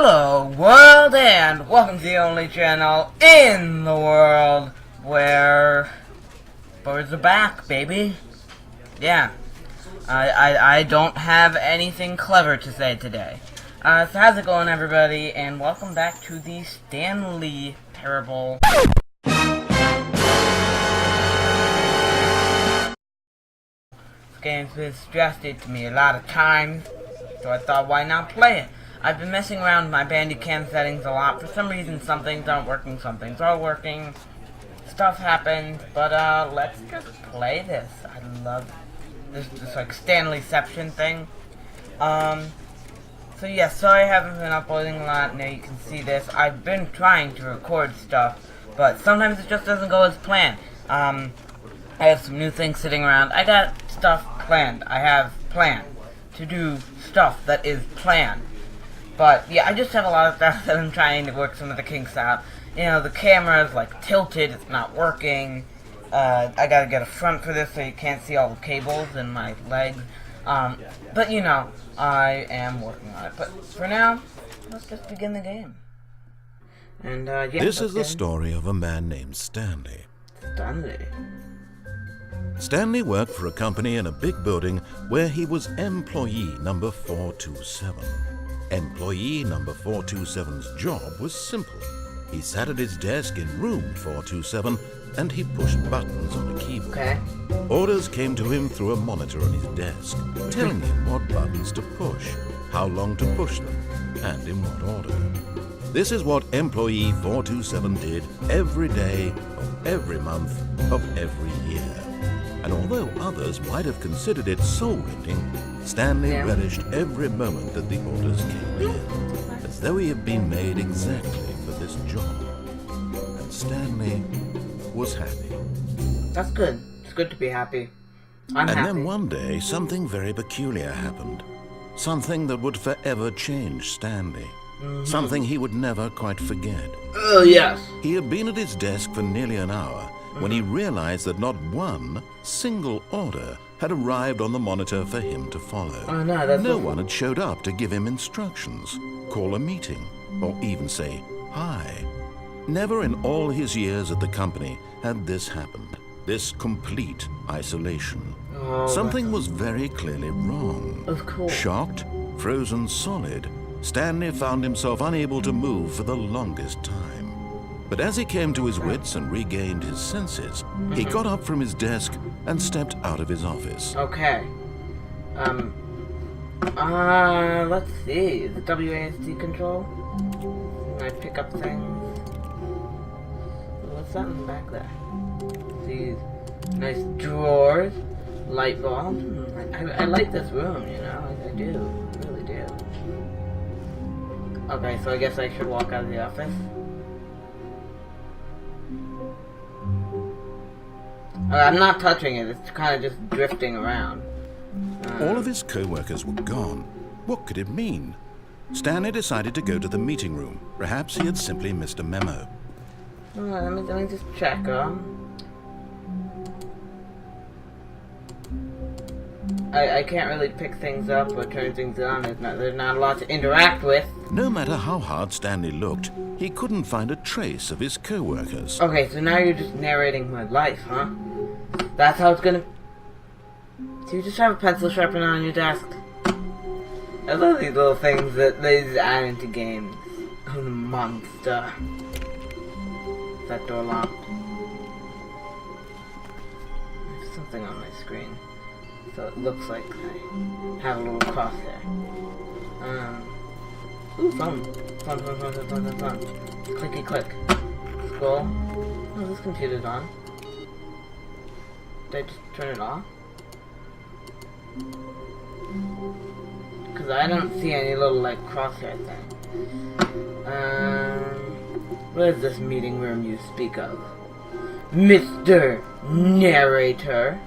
Hello world, and welcome to the only channel in the world where birds are back, baby. Yeah, I don't have anything clever to say today. So how's it going, everybody, and welcome back to the Stanley parable. This game's been suggested to me a lot of times, so I thought, why not play it? I've been messing around with my Bandicam settings a lot. For some reason, some things aren't working, some things are working. Stuff happens, but let's just play this. I love this like Stanleyception thing. So yeah, sorry I haven't been uploading a lot. Now you can see this. I've been trying to record stuff, but sometimes it just doesn't go as planned. I have some new things sitting around. I got stuff planned. I have planned to do stuff that is planned. But yeah, I just have a lot of stuff that I'm trying to work some of the kinks out. You know, the camera's like tilted, it's not working. I gotta get a front for this so you can't see all the cables in my legs. But you know, I am working on it. But for now, let's just begin the game. And yeah. This is the story of a man named Stanley. Stanley worked for a company in a big building where he was employee number 427. Employee number 427's job was simple. He sat at his desk in room 427 and he pushed buttons on a keyboard. Okay. Orders came to him through a monitor on his desk, telling him what buttons to push, how long to push them, and in what order. This is what employee 427 did every day of every month of every year. And although others might have considered it soul-rending, Stanley relished every moment that the orders came in, as though he had been made exactly for this job. And Stanley was happy. That's good. It's good to be happy. I'm happy. And then one day, something very peculiar happened. Something that would forever change Stanley. Something he would never quite forget. Oh, yes. He had been at his desk for nearly an hour when he realized that not one single order had arrived on the monitor for him to follow. Oh, no, that's no one had showed up to give him instructions, call a meeting, or even say hi. Never in all his years at the company had this happened, this complete isolation. Oh, something was very clearly wrong. Of course. Shocked, frozen solid, Stanley found himself unable to move for the longest time. But as he came to his wits and regained his senses, he got up from his desk and stepped out of his office. Okay. Let's see. Is it WASD control? Can I pick up things? What's that in the back there? These nice drawers. Light bulb. I like this room, you know? I do. I really do. Okay, so I guess I should walk out of the office. I'm not touching it, it's kind of just drifting around. All of his co-workers were gone. What could it mean? Stanley decided to go to the meeting room. Perhaps he had simply missed a memo. Let me just check, I can't really pick things up or turn things on. There's not a lot to interact with. No matter how hard Stanley looked, he couldn't find a trace of his co-workers. Okay, so now you're just narrating my life, huh? That's how it's gonna... So you just have a pencil sharpener on your desk. I love these little things that they just add into games. Oh, the monster. Is that door locked? There's something on my screen. So it looks like I have a little cross there. Ooh, fun. Fun. Clicky click. Scroll. Oh, this computer's on. Did I just turn it off? Because I don't see any little, like, crosshair thing. What is this meeting room you speak of? Mr. Narrator.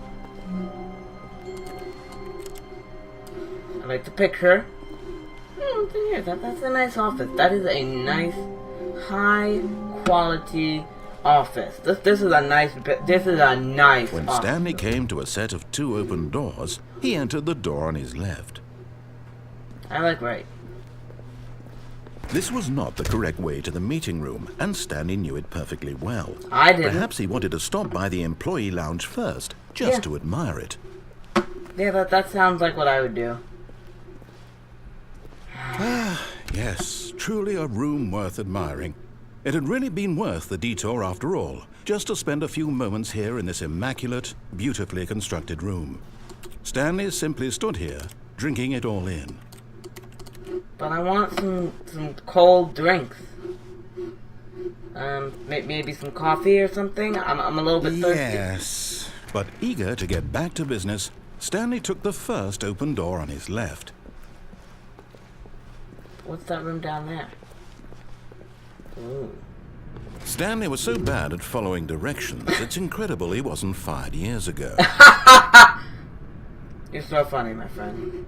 I like the picture. What's in here? That's a nice office. That is a nice, high quality office. This is a nice When office. Stanley came to a set of 2 open doors, he entered the door on his left. I like right. This was not the correct way to the meeting room, and Stanley knew it perfectly well. I didn't. Perhaps he wanted to stop by the employee lounge first, just to admire it. Yeah, that sounds like what I would do. Yes, truly a room worth admiring. It had really been worth the detour after all, just to spend a few moments here in this immaculate, beautifully constructed room. Stanley simply stood here, drinking it all in. But I want some cold drinks. Maybe some coffee or something? I'm a little bit thirsty. Yes, but eager to get back to business, Stanley took the first open door on his left. What's that room down there? Ooh. Stanley was so bad at following directions, it's incredible he wasn't fired years ago. You're so funny, my friend.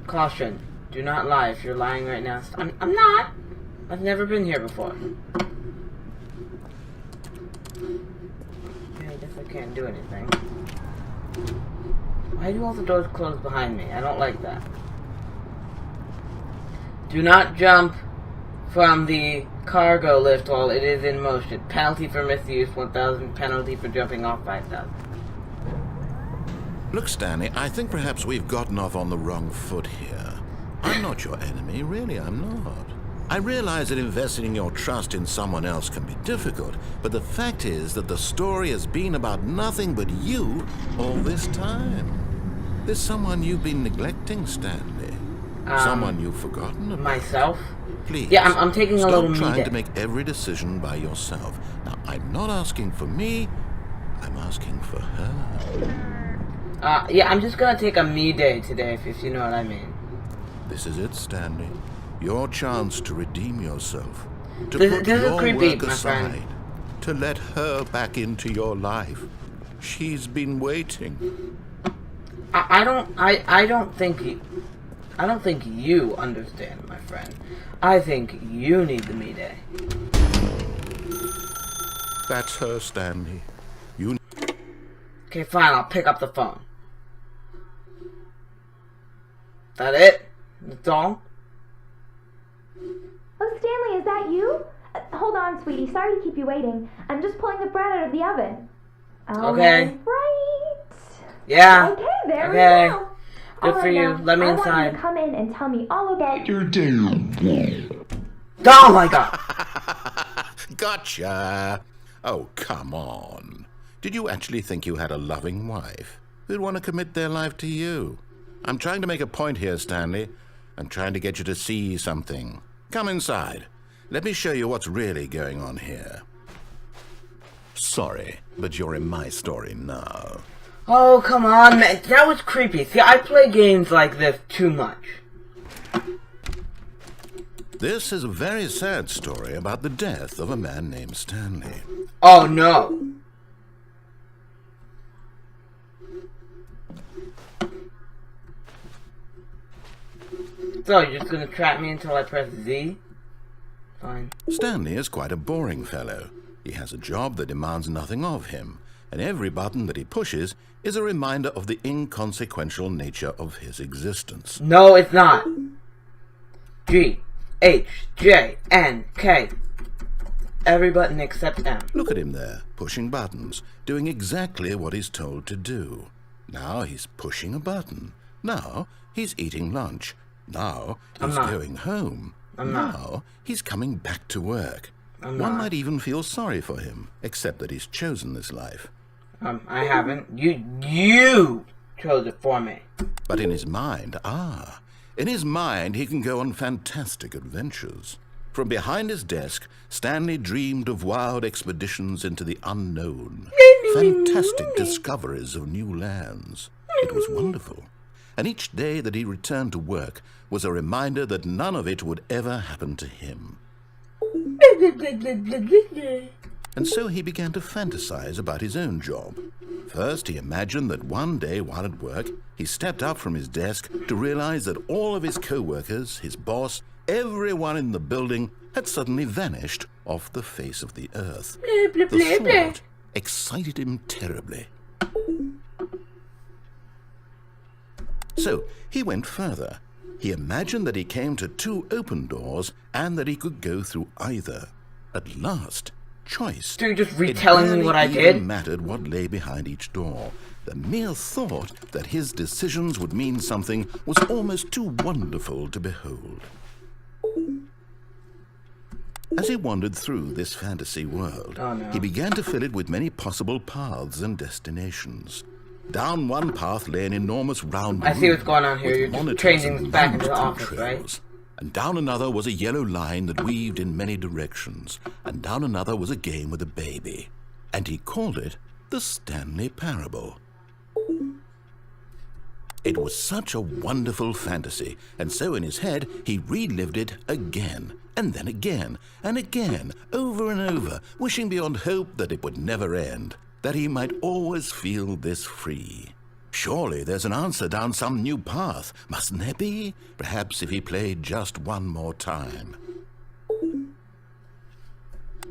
Caution. Do not lie. If you're lying right now, I'm not. I've never been here before. Yeah, I guess I can't do anything. Why do all the doors close behind me? I don't like that. Do not jump from the cargo lift while it is in motion. Penalty for misuse, 1,000. Penalty for jumping off, 5,000. Look, Stanley, I think perhaps we've gotten off on the wrong foot here. I'm not your enemy, really, I'm not. I realize that investing your trust in someone else can be difficult, but the fact is that the story has been about nothing but you all this time. There's someone you've been neglecting, Stanley. Someone you've forgotten about. Myself? Please. Yeah, I'm taking a little Stop trying me to make every decision by yourself. Now, I'm not asking for me, I'm asking for her. Yeah, I'm just gonna take a me day today, if you know what I mean. This is it, Stanley. Your chance to redeem yourself. To This put is your creepy, work my aside. friend. To let her back into your life. She's been waiting. I don't think you understand, my friend. I think you need the me day. That's her, Stanley. You... Okay, fine, I'll pick up the phone. That it? That's all? Oh, Stanley, is that you? Hold on, sweetie. Sorry to keep you waiting. I'm just pulling the bread out of the oven. Okay. Right. Yeah. Okay, there we go. Good for you. Let me I inside. want you to come in and tell me all about your day. Oh my god! Gotcha! Oh, come on. Did you actually think you had a loving wife who'd want to commit their life to you? I'm trying to make a point here, Stanley. I'm trying to get you to see something. Come inside. Let me show you what's really going on here. Sorry, but you're in my story now. Oh, come on, man. That was creepy. See, I play games like this too much. This is a very sad story about the death of a man named Stanley. Oh, no. So, you're just gonna trap me until I press Z? Fine. Stanley is quite a boring fellow. He has a job that demands nothing of him, and every button that he pushes is a reminder of the inconsequential nature of his existence. No, it's not. G, H, J, N, K. Every button except M. Look at him there, pushing buttons, doing exactly what he's told to do. Now he's pushing a button. Now he's eating lunch. Now he's going home. Now he's coming back to work. One might even feel sorry for him, except that he's chosen this life. I haven't. You chose it for me. But in his mind, he can go on fantastic adventures. From behind his desk, Stanley dreamed of wild expeditions into the unknown, fantastic discoveries of new lands. It was wonderful. And each day that he returned to work was a reminder that none of it would ever happen to him. And so he began to fantasize about his own job. First, he imagined that one day while at work, he stepped up from his desk to realize that all of his co-workers, his boss, everyone in the building had suddenly vanished off the face of the earth. The thought excited him terribly. So he went further. He imagined that he came to two open doors and that he could go through either. At last, choice. So you're just retelling me what I It did? barely mattered what lay behind each door. The mere thought that his decisions would mean something was almost too wonderful to behold. As he wandered through this fantasy world, he began to fill it with many possible paths and destinations. Down one path lay an enormous round I see what's room going on here. with You're just monitors changing and back into the mountain office, trails. right? And down another was a yellow line that weaved in many directions. And down another was a game with a baby. And he called it the Stanley Parable. It was such a wonderful fantasy, and so in his head he relived it again, and then again, and again, over and over, wishing beyond hope that it would never end, that he might always feel this free. Surely there's an answer down some new path, mustn't there be? Perhaps if he played just one more time.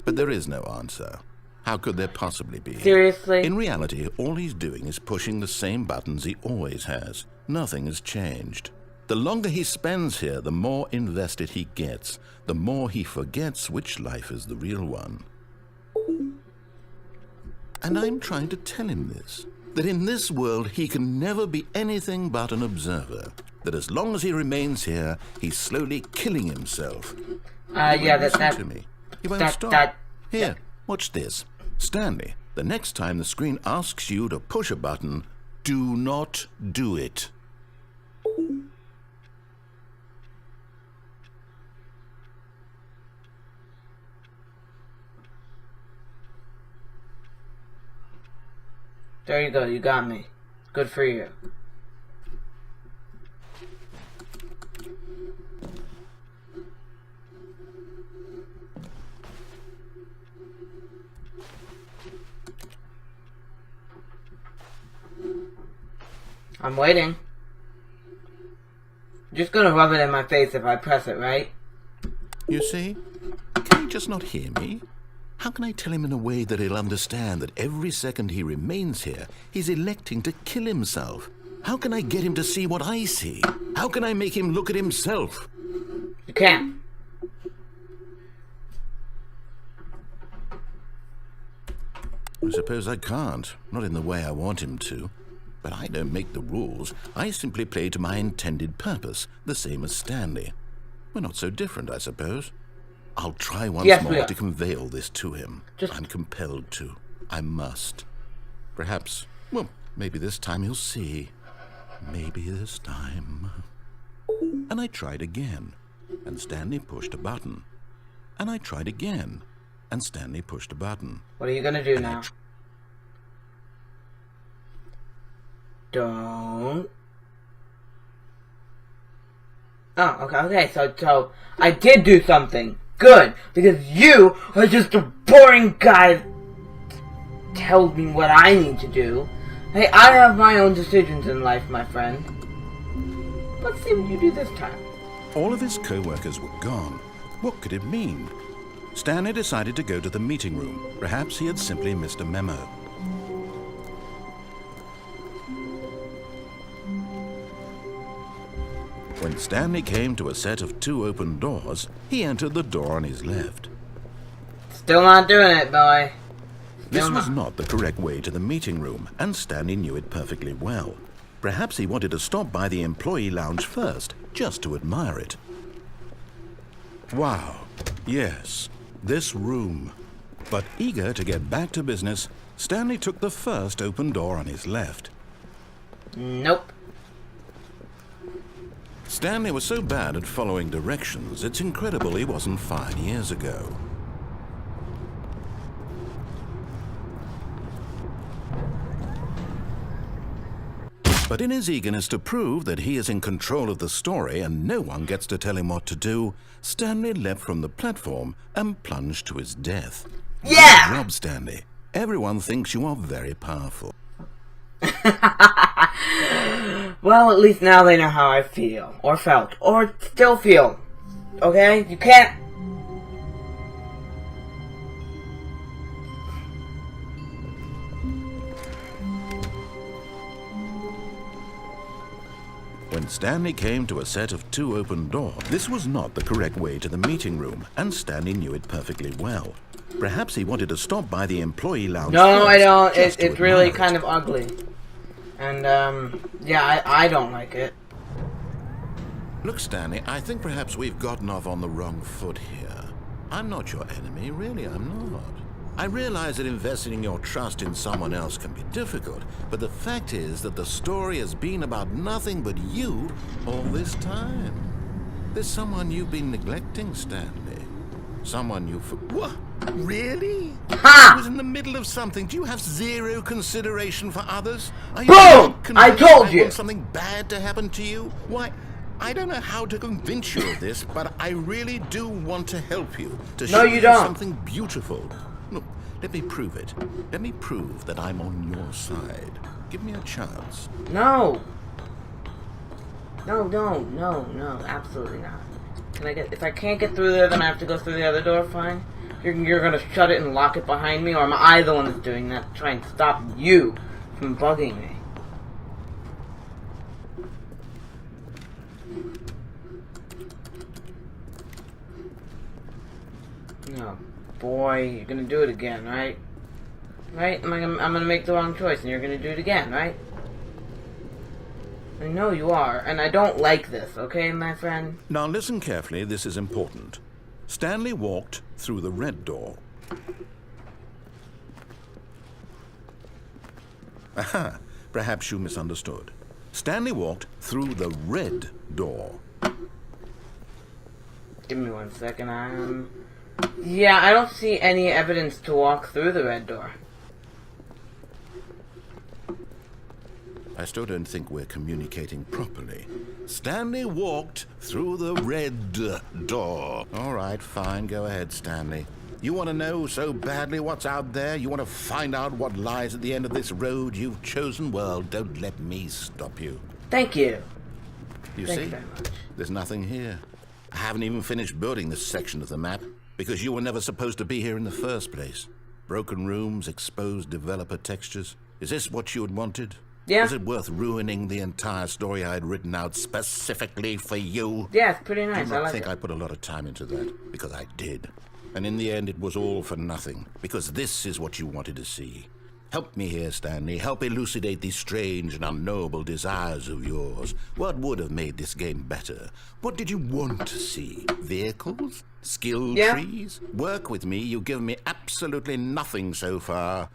But there is no answer. How could there possibly be? Seriously? In reality, all he's doing is pushing the same buttons he always has. Nothing has changed. The longer he spends here, the more invested he gets, the more he forgets which life is the real one. And I'm trying to tell him this, that in this world he can never be anything but an observer, that as long as he remains here, he's slowly killing himself. Yeah, Listen to me. He won't stop. Here, watch this. Stanley, the next time the screen asks you to push a button, do not do it. There you go, you got me. Good for you. I'm waiting. You're just gonna rub it in my face if I press it, right? You see? Can he just not hear me? How can I tell him in a way that he'll understand that every second he remains here, he's electing to kill himself? How can I get him to see what I see? How can I make him look at himself? You can't. I suppose I can't, not in the way I want him to. But I don't make the rules. I simply play to my intended purpose, the same as Stanley. We're not so different, I suppose. I'll try once more to convey all this to him. I'm compelled to. I must. Perhaps, well, maybe this time he'll see. Maybe this time. And I tried again, and Stanley pushed a button. And I tried again, and Stanley pushed a button. What are you gonna do now? Don't. Oh, okay, so I did do something. Good, because you are just a boring guy that tells me what I need to do. Hey, I have my own decisions in life, my friend. Let's see what you do this time. All of his co-workers were gone. What could it mean? Stanley decided to go to the meeting room. Perhaps he had simply missed a memo. When Stanley came to a set of two open doors, he entered the door on his left. Still not doing it, boy. This was not the correct way to the meeting room, and Stanley knew it perfectly well. Perhaps he wanted to stop by the employee lounge first, just to admire it. Wow, yes, this room. But eager to get back to business, Stanley took the first open door on his left. Nope. Stanley was so bad at following directions, it's incredible he wasn't fired years ago. But in his eagerness to prove that he is in control of the story and no one gets to tell him what to do, Stanley leapt from the platform and plunged to his death. Yeah! Good job, Stanley. Everyone thinks you are very powerful. Well, at least now they know how I feel, or felt, or still feel. Okay? You can't... When Stanley came to a set of 2 open doors, this was not the correct way to the meeting room, and Stanley knew it perfectly well. Perhaps he wanted to stop by the employee lounge. No, I don't. It's really kind of ugly. And, yeah, I don't like it. Look, Stanley, I think perhaps we've gotten off on the wrong foot here. I'm not your enemy, really, I'm not. I realize that investing your trust in someone else can be difficult, but the fact is that the story has been about nothing but you all this time. There's someone you've been neglecting, Stanley. Someone you What? Really? Ha! I was in the middle of something. Do you have zero consideration for others? Are you Boom! convinced I told you! want something bad to happen to you? Why, I don't know how to convince you of this, but I really do want to help you. To show you something beautiful. Look, let me prove it. Let me prove that I'm on your side. Give me a chance. No! No, absolutely not. If I can't get through there, then I have to go through the other door, fine? You're gonna shut it and lock it behind me, or am I the one that's doing that, trying to stop you from bugging me? Oh, boy, you're gonna do it again, right? Right? I'm gonna make the wrong choice, and you're gonna do it again, right? I know you are, and I don't like this, okay, my friend? Now listen carefully, this is important. Stanley walked through the red door. Aha, perhaps you misunderstood. Stanley walked through the red door. Give me 1 second, yeah, I don't see any evidence to walk through the red door. I still don't think we're communicating properly. Stanley walked through the red door. All right, fine. Go ahead, Stanley. You want to know so badly what's out there? You want to find out what lies at the end of this road you've chosen? Well, don't let me stop you. Thank you. You Thank see? you very much. There's nothing here. I haven't even finished building this section of the map because you were never supposed to be here in the first place. Broken rooms, exposed developer textures. Is this what you had wanted? Yeah. Was it worth ruining the entire story I had written out specifically for you? Yeah, it's pretty nice. I I like think it. I put a lot of time into that, because I did. And in the end, it was all for nothing, because this is what you wanted to see. Help me here, Stanley. Help elucidate these strange and unknowable desires of yours. What would have made this game better? What did you want to see? Vehicles? Skill trees? Work with me. You've given me absolutely nothing so far.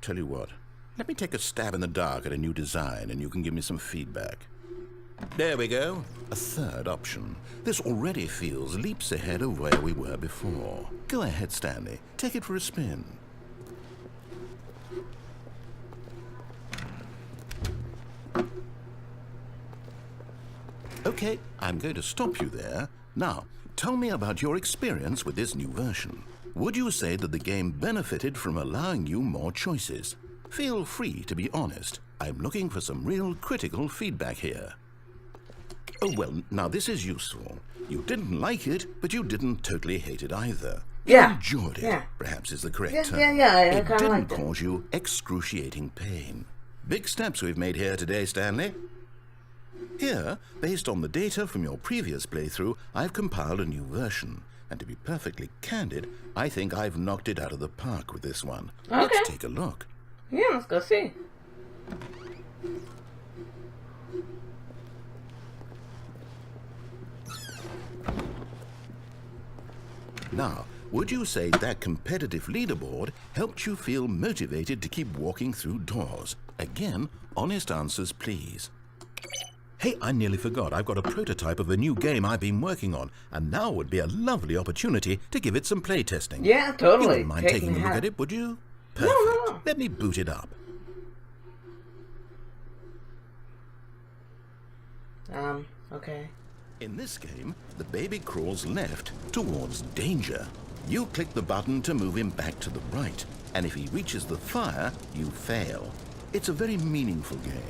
Tell you what. Let me take a stab in the dark at a new design, and you can give me some feedback. There we go. A third option. This already feels leaps ahead of where we were before. Go ahead, Stanley. Take it for a spin. Okay, I'm going to stop you there. Now, tell me about your experience with this new version. Would you say that the game benefited from allowing you more choices? Feel free to be honest. I'm looking for some real critical feedback here. Oh, well, now this is useful. You didn't like it, but you didn't totally hate it either. Yeah. You enjoyed it, Yeah. perhaps is the correct Yeah, term. I It kinda didn't liked it. cause you excruciating pain. Big steps we've made here today, Stanley. Here, based on the data from your previous playthrough, I've compiled a new version. And to be perfectly candid, I think I've knocked it out of the park with this one. Okay. Let's take a look. Yeah, let's go see. Now, would you say that competitive leaderboard helped you feel motivated to keep walking through doors? Again, honest answers, please. Hey, I nearly forgot. I've got a prototype of a new game I've been working on, and now would be a lovely opportunity to give it some playtesting. Yeah, totally. You wouldn't mind taking a look at it, would you? Perfect. No. Let me boot it up. Okay. In this game, the baby crawls left towards danger. You click the button to move him back to the right, and if he reaches the fire, you fail. It's a very meaningful game,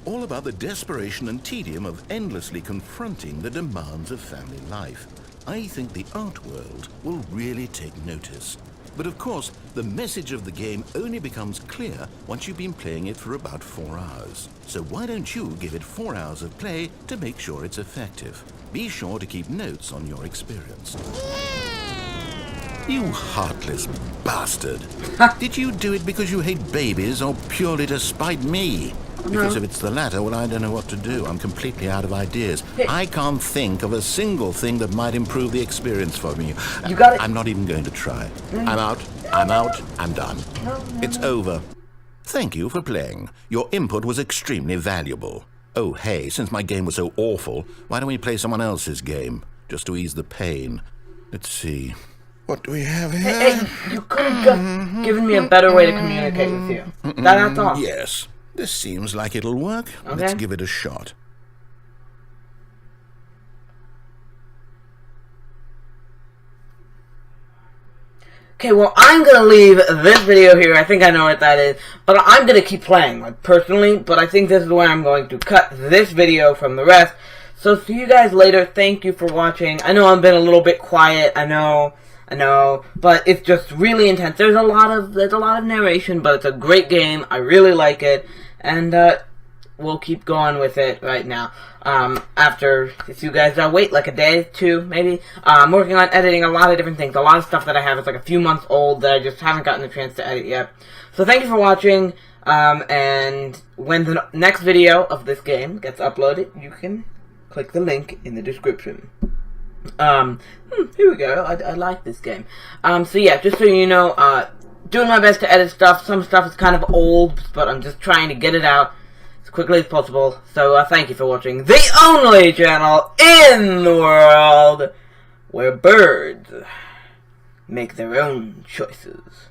all about the desperation and tedium of endlessly confronting the demands of family life. I think the art world will really take notice. But of course, the message of the game only becomes clear once you've been playing it for about 4 hours. So why don't you give it 4 hours of play to make sure it's effective? Be sure to keep notes on your experience. You heartless bastard. Did you do it because you hate babies or purely to spite me? Because if it's the latter, well, I don't know what to do. I'm completely out of ideas. I can't think of a single thing that might improve the experience for me. You got it. I'm not even going to try. I'm out. I'm done. It's over. Thank you for playing. Your input was extremely valuable. Oh, hey, since my game was so awful, why don't we play someone else's game? Just to ease the pain. Let's see. What do we have here? Hey, you could have just given me a better way to communicate with you. That's all. Yes. This seems like it'll work. Okay. Let's give it a shot. Okay, well, I'm gonna leave this video here. I think I know what that is. But I'm gonna keep playing, like, personally. But I think this is where I'm going to cut this video from the rest. So, see you guys later. Thank you for watching. I know I've been a little bit quiet. I know. But it's just really intense. There's a lot of narration, but it's a great game. I really like it. And, we'll keep going with it right now. After, if you guys wait like a day, 2, maybe. I'm working on editing a lot of different things. A lot of stuff that I have is like a few months old that I just haven't gotten the chance to edit yet. So thank you for watching, and when the next video of this game gets uploaded, you can click the link in the description. Here we go. I like this game. So yeah, just so you know, doing my best to edit stuff. Some stuff is kind of old, but I'm just trying to get it out as quickly as possible. So, thank you for watching the only channel in the world where birds make their own choices.